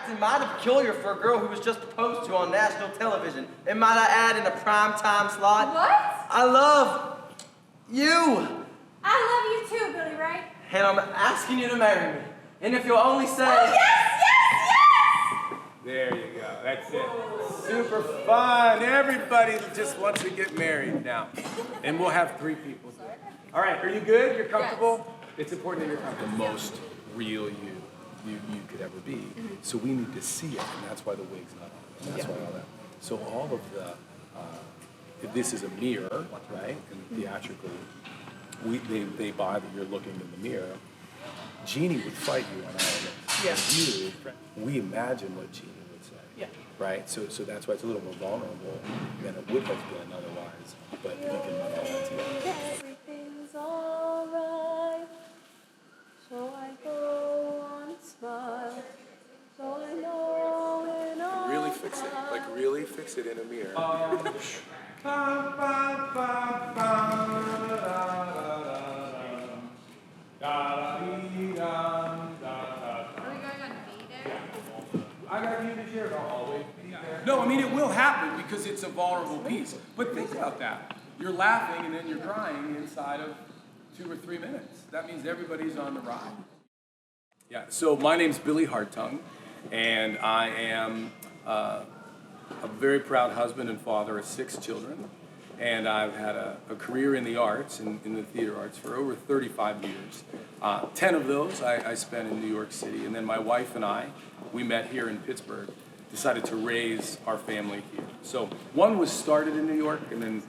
acting mighty peculiar for a girl who was just proposed to on national television. And might I add, in a prime time slot. What? I love you. I love you too, Billy Ray. And I'm asking you to marry me. And if you'll only say... Oh, yes! There you go. That's it. Super fun. Everybody just wants to get married now. And we'll have 3 people. All right, are you good? You're comfortable? Yes. It's important that you're comfortable. The most real you could ever be. So we need to see it, and that's why the wig's not on. And that's why all that. So all of the, this is a mirror, right? And theatrically, they buy that you're looking in the mirror. Jeannie would fight you on all of this. Yeah. You, we imagine what Jeannie would say. Yeah. Right? So that's why it's a little more vulnerable than it would have been otherwise. But you can all that together. Everything's alright. So I go on and smile. So I know and I'll Really fix it. Like really fix it in a mirror. I got you to share. I'll always be there. No, I mean it will happen because it's a vulnerable piece. But think about that. You're laughing and then you're crying inside of 2 or 3 minutes. That means everybody's on the ride. Yeah. So my name's Billy Hartung, and I am a very proud husband and father of 6 children. And I've had a career in the arts, in the theater arts, for over 35 years. 10 of those I spent in New York City. And then my wife and I, we met here in Pittsburgh, decided to raise our family here. So one was started in New York, and then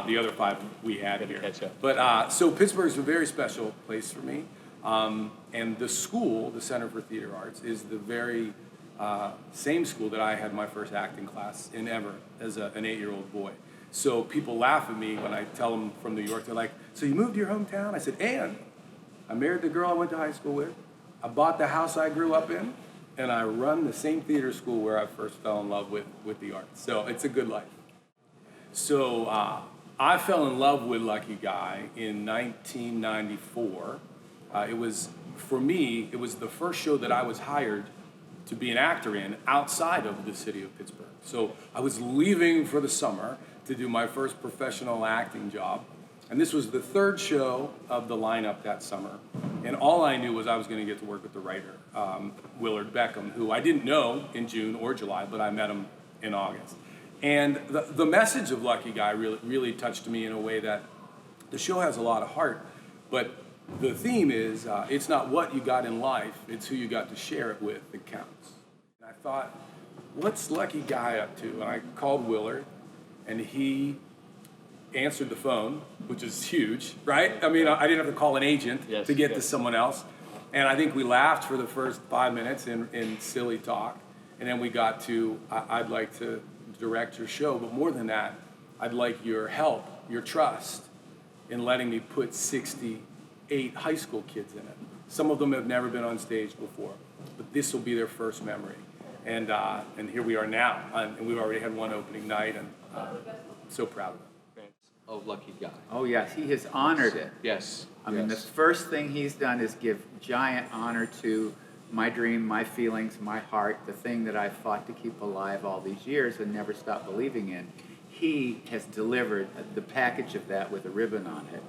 the other 5 we had here. But so Pittsburgh is a very special place for me. And the school, the Center for Theater Arts, is the very same school that I had my first acting class in ever as an 8-year-old boy. So people laugh at me when I tell them from New York. They're like, so you moved to your hometown? I said, and I married the girl I went to high school with. I bought the house I grew up in. And I run the same theater school where I first fell in love with the arts. So it's a good life. So I fell in love with Lucky Guy in 1994. It was, for me, it was the first show that I was hired to be an actor in outside of the city of Pittsburgh. So I was leaving for the summer to do my first professional acting job. And this was the 3rd show of the lineup that summer. And all I knew was I was going to get to work with the writer, Willard Beckham, who I didn't know in June or July, but I met him in August. And the message of Lucky Guy really touched me in a way that the show has a lot of heart, but the theme is it's not what you got in life, it's who you got to share it with that counts. And I thought, what's Lucky Guy up to? And I called Willard, and he answered the phone, which is huge, right? I mean, I didn't have to call an agent to get to someone else. And I think we laughed for the first 5 minutes in silly talk. And then we got to, I'd like to direct your show, but more than that, I'd like your help, your trust in letting me put 68 high school kids in it. Some of them have never been on stage before, but this will be their first memory. And here we are now, and we've already had one opening night, and so proud of it. Oh, Lucky Guy. Oh, yes, he has honored it. Yes. I mean, the first thing he's done is give giant honor to my dream, my feelings, my heart, the thing that I've fought to keep alive all these years and never stopped believing in. He has delivered the package of that with a ribbon on it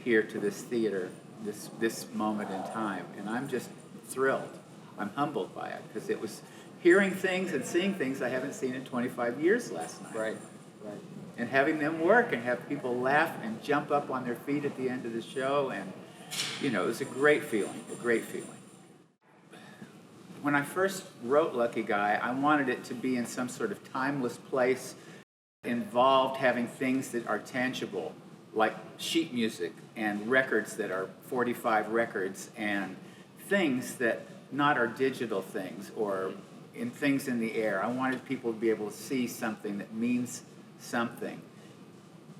here to this theater, this moment in time. And I'm just thrilled. I'm humbled by it because it was hearing things and seeing things I haven't seen in 25 years last night. Right. And having them work and have people laugh and jump up on their feet at the end of the show. And, it was a great feeling, When I first wrote Lucky Guy, I wanted it to be in some sort of timeless place, involved having things that are tangible, like sheet music and records that are 45 records and things that not are digital things or in things in the air. I wanted people to be able to see something that means something.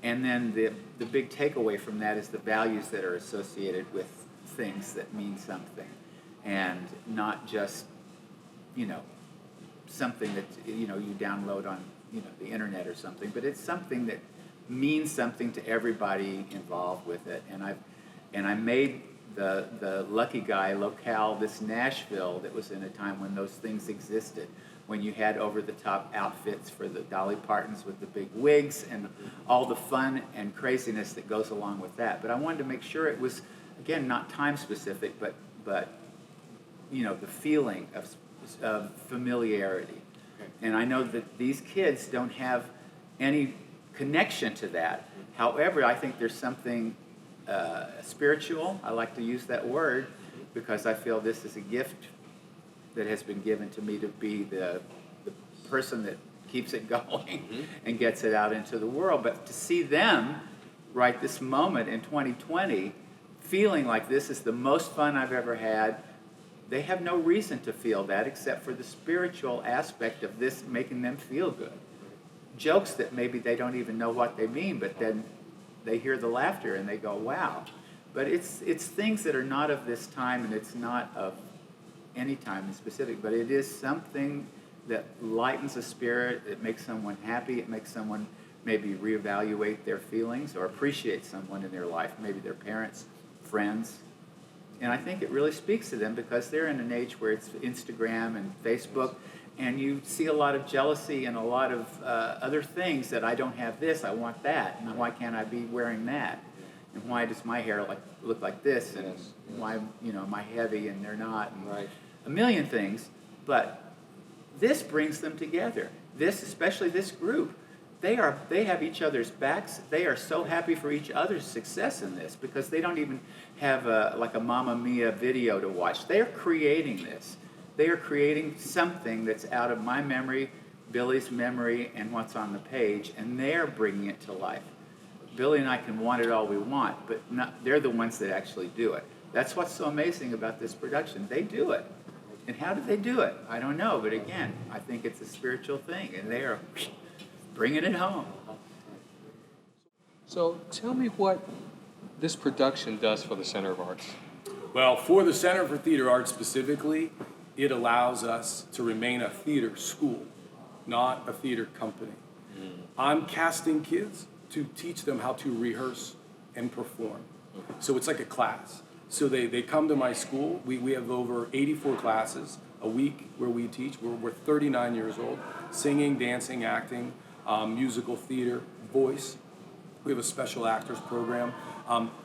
And then the big takeaway from that is the values that are associated with things that mean something and not just, something that, you download on, the internet or something, but it's something that means something to everybody involved with it. And I made the lucky guy locale, this Nashville that was in a time when those things existed, when you had over-the-top outfits for the Dolly Partons with the big wigs and all the fun and craziness that goes along with that. But I wanted to make sure it was, again, not time-specific, but you know, the feeling of familiarity. And I know that these kids don't have any connection to that. However, I think there's something spiritual, I like to use that word, because I feel this is a gift that has been given to me to be the person that keeps it going and gets it out into the world. But to see them right this moment in 2020 feeling like this is the most fun I've ever had, they have no reason to feel that except for the spiritual aspect of this making them feel good. Jokes that maybe they don't even know what they mean, but then they hear the laughter and they go, wow. But it's things that are not of this time, and it's not of any time in specific, but it is something that lightens the spirit, it makes someone happy, it makes someone maybe reevaluate their feelings or appreciate someone in their life, maybe their parents, friends. And I think it really speaks to them because they're in an age where it's Instagram and Facebook, and you see a lot of jealousy and a lot of other things that I don't have this, I want that, and why can't I be wearing that? And why does my hair look like this? And why, you know, am I heavy and they're not? And a million things. But this brings them together. This, especially this group, they have each other's backs. They are so happy for each other's success in this because they don't even have like a Mamma Mia video to watch. They are creating this. They are creating something that's out of my memory, Billy's memory, and what's on the page, and they're bringing it to life. Billy and I can want it all we want, but they're the ones that actually do it. That's what's so amazing about this production. They do it. And how do they do it? I don't know, but again, I think it's a spiritual thing, and they are bringing it home. So tell me what this production does for the Center of Arts. Well, for the Center for Theater Arts specifically, it allows us to remain a theater school, not a theater company. I'm casting kids to teach them how to rehearse and perform. So it's like a class. So they come to my school. We have over 84 classes a week where we teach. We're 39 years old. Singing, dancing, acting, musical theater, voice. We have a special actors program.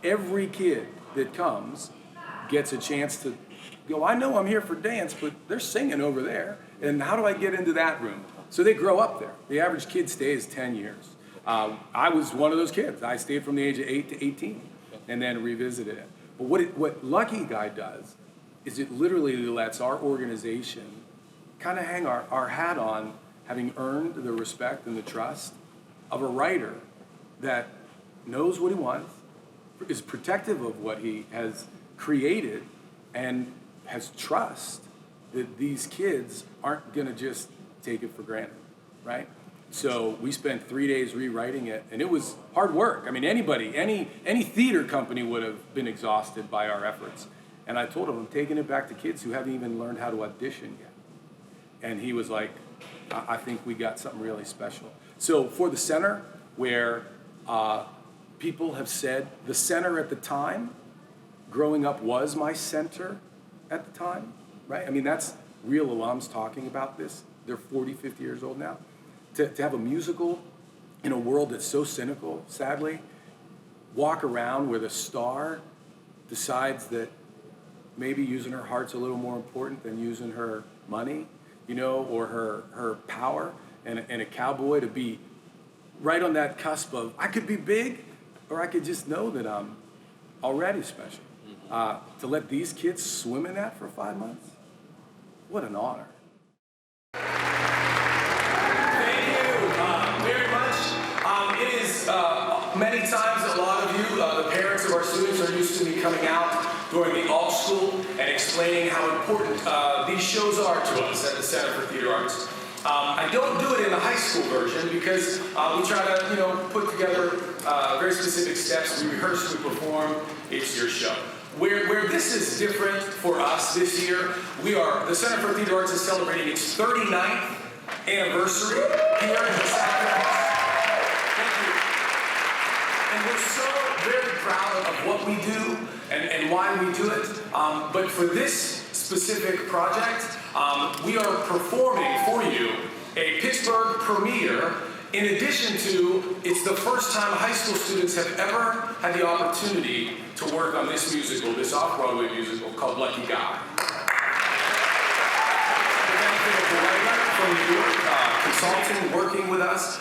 Every kid that comes gets a chance to go, I know I'm here for dance, but they're singing over there. And how do I get into that room? So they grow up there. The average kid stays 10 years. I was one of those kids. I stayed from the age of 8 to 18 and then revisited it. But what Lucky Guy does is it literally lets our organization kind of hang our hat on having earned the respect and the trust of a writer that knows what he wants, is protective of what he has created, and has trust that these kids aren't going to just take it for granted, right? So we spent 3 days rewriting it, and it was hard work. I mean, any theater company would have been exhausted by our efforts. And I told him, I'm taking it back to kids who haven't even learned how to audition yet. And he was like, I think we got something really special. So for the center, where people have said, the center at the time, growing up was my center at the time, right? I mean, that's real alums talking about this. They're 40, 50 years old now. To have a musical in a world that's so cynical, sadly, walk around where the star decides that maybe using her heart's a little more important than using her money, you know, or her power, and a cowboy to be right on that cusp of, I could be big, or I could just know that I'm already special. To let these kids swim in that for 5 months, what an honor. Many times, a lot of you, the parents of our students, are used to me coming out during the alt school and explaining how important these shows are to us at the Center for Theater Arts. I don't do it in the high school version because we try to, put together very specific steps. We rehearse, we perform. It's your show. Where this is different for us this year, the Center for Theater Arts is celebrating its 39th anniversary here in the South. And we're so very proud of what we do and why we do it. But for this specific project, we are performing for you a Pittsburgh premiere. In addition to, it's the first time high school students have ever had the opportunity to work on this musical, this off-Broadway musical called Lucky Guy. From New York, consulting, working with us,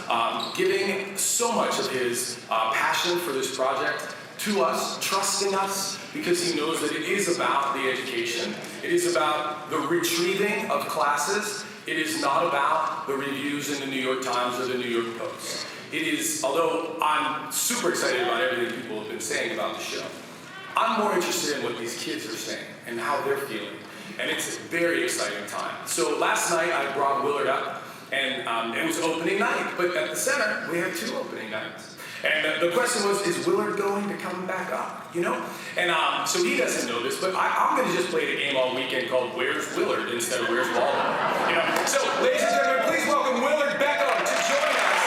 giving so much of his passion for this project to us, trusting us, because he knows that it is about the education. It is about the retrieving of classes. It is not about the reviews in the New York Times or the New York Post. It is, although I'm super excited about everything people have been saying about the show, I'm more interested in what these kids are saying and how they're feeling. And it's a very exciting time. So last night I brought Willard up, and it was opening night. But at the center, we had 2 opening nights. And the question was, is Willard going to come back up? You know? And so he doesn't know this, but I'm going to just play the game all weekend called Where's Willard instead of Where's Waldo. You know? So, ladies and gentlemen, please welcome Willard Beckham to join us.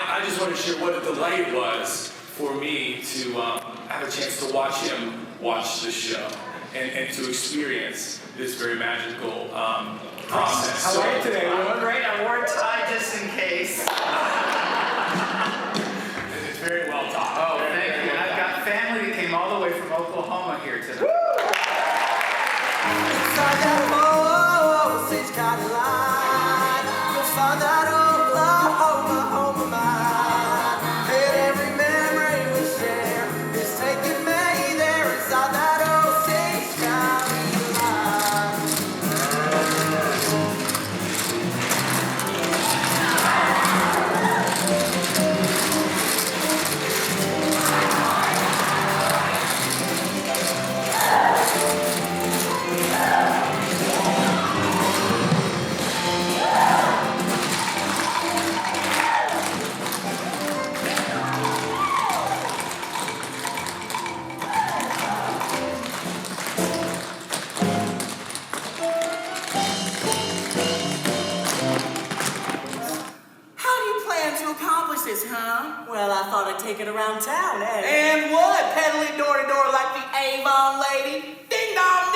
I just want to share what a delight it was for me to have a chance to watch him watch the show and to experience this very magical process. How are you today, Willard? Great, I wore a tie just in case. It's very well taught. Oh, thank you. And I've got family that came all the way from Oklahoma here today. Inside that old Sage County line, you'll find that Oklahoma home of mine. And every memory we share is taking me there inside that old Sage County line. Well, I thought I'd take it around town, eh? And what? Pedaling door to door like the Avon lady? Ding dong,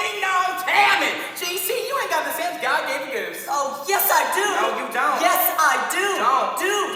damn it! GC, you ain't got the sense God gave you goose. Oh, yes, I do. No, you don't. Yes, I do. Don't. Do.